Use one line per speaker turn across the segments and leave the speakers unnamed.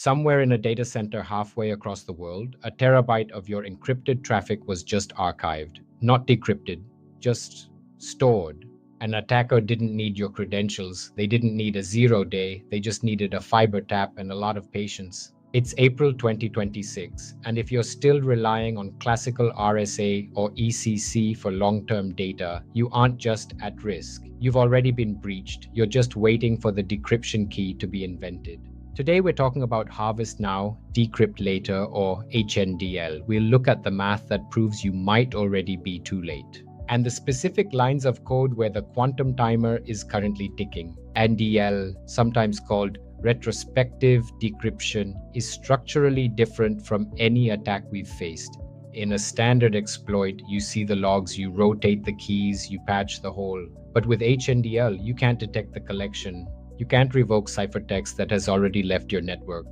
Somewhere in a data center halfway across the world, a terabyte of your encrypted traffic was just archived, not decrypted, just stored. An attacker didn't need your credentials. They didn't need a 0 day. They just needed a fiber tap and a lot of patience. It's April 2026, and if you're still relying on classical RSA or ECC for long-term data, you aren't just at risk. You've already been breached. You're just waiting for the decryption key to be invented. Today, we're talking about Harvest Now, Decrypt Later, or HNDL. We'll look at the math that proves you might already be too late, and the specific lines of code where the quantum timer is currently ticking. NDL, sometimes called retrospective decryption, is structurally different from any attack we've faced. In a standard exploit, you see the logs, you rotate the keys, you patch the hole. But with HNDL, you can't detect the collection. You can't revoke ciphertext that has already left your network.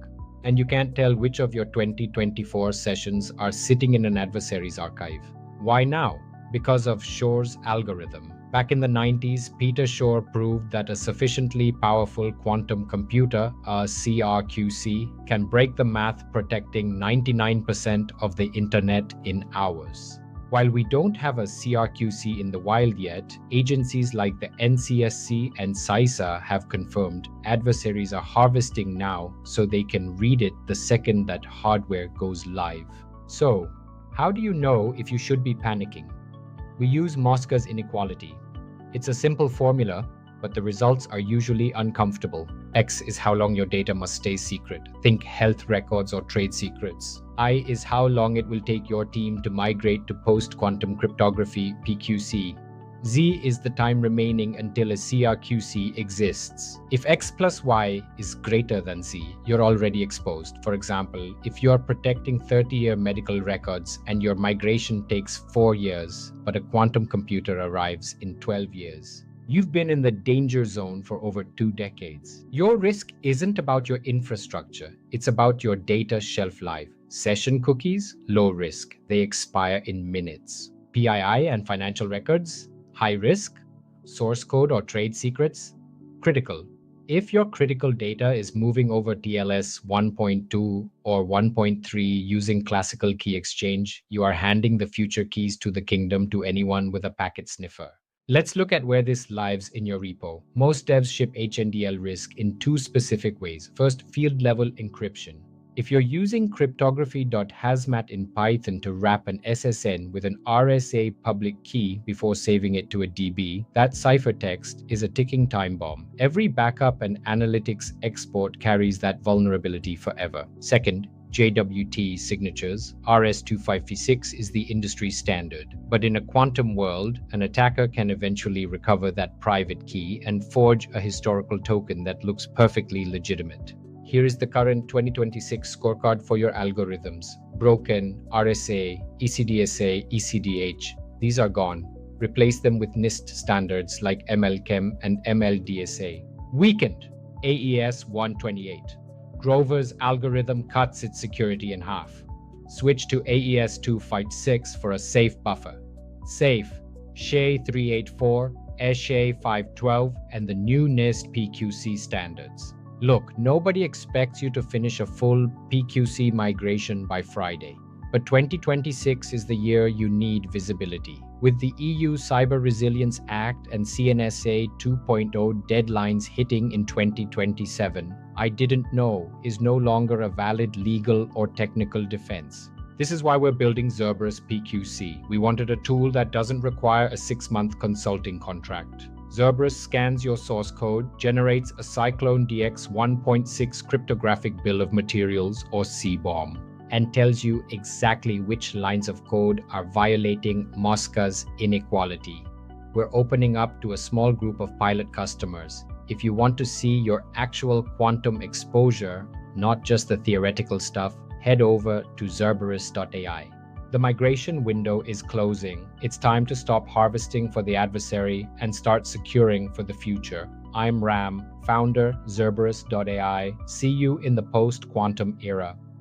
And you can't tell which of your 2024 sessions are sitting in an adversary's archive. Why now? Because of Shor's algorithm. Back in the 90s, Peter Shor proved that a sufficiently powerful quantum computer, a CRQC, can break the math protecting 99% of the internet in hours. While we don't have a CRQC in the wild yet, agencies like the NCSC and CISA have confirmed adversaries are harvesting now so they can read it the second that hardware goes live. So, how do you know if you should be panicking? We use Mosca's inequality. It's a simple formula, but the results are usually uncomfortable. X is how long your data must stay secret. Think health records or trade secrets. I is how long it will take your team to migrate to post-quantum cryptography (PQC). Z is the time remaining until a CRQC exists. If X plus Y is greater than Z, you're already exposed. For example, if you're protecting 30-year medical records and your migration takes 4 years, but a quantum computer arrives in 12 years, you've been in the danger zone for over 2 decades. Your risk isn't about your infrastructure, it's about your data shelf life. Session cookies, low risk. They expire in minutes. PII and financial records, high risk. Source code or trade secrets, critical. If your critical data is moving over TLS 1.2 or 1.3 using classical key exchange, you are handing the future keys to the kingdom to anyone with a packet sniffer. Let's look at where this lives in your repo. Most devs ship HNDL risk in 2 specific ways. First, field level encryption. If you're using cryptography.hazmat in Python to wrap an SSN with an RSA public key before saving it to a DB, that ciphertext is a ticking time bomb. Every backup and analytics export carries that vulnerability forever. Second, JWT signatures. RS-256 is the industry standard. But in a quantum world, an attacker can eventually recover that private key and forge a historical token that looks perfectly legitimate. Here is the current 2026 scorecard for your algorithms. Broken, RSA, ECDSA, ECDH. These are gone. Replace them with NIST standards like MLChem and MLDSA. Weakened, AES 128. Grover's algorithm cuts its security in half. Switch to AES 256 for a safe buffer. Safe, SHA 384, SHA 512, and the new NIST PQC standards. Look, nobody expects you to finish a full PQC migration by Friday, but 2026 is the year you need visibility. With the EU Cyber Resilience Act and CNSA 2.0 deadlines hitting in 2027, I didn't know is no longer a valid legal or technical defense. This is why we're building Cerberus PQC. We wanted a tool that doesn't require a 6-month consulting contract. Cerberus scans your source code, generates a Cyclone DX 1.6 cryptographic bill of materials or CBOM, and tells you exactly which lines of code are violating Mosca's inequality. We're opening up to a small group of pilot customers. If you want to see your actual quantum exposure, not just the theoretical stuff, head over to Cerberus.ai. The migration window is closing. It's time to stop harvesting for the adversary and start securing for the future. I'm Ram, founder, Cerberus.ai. See you in the post-quantum era.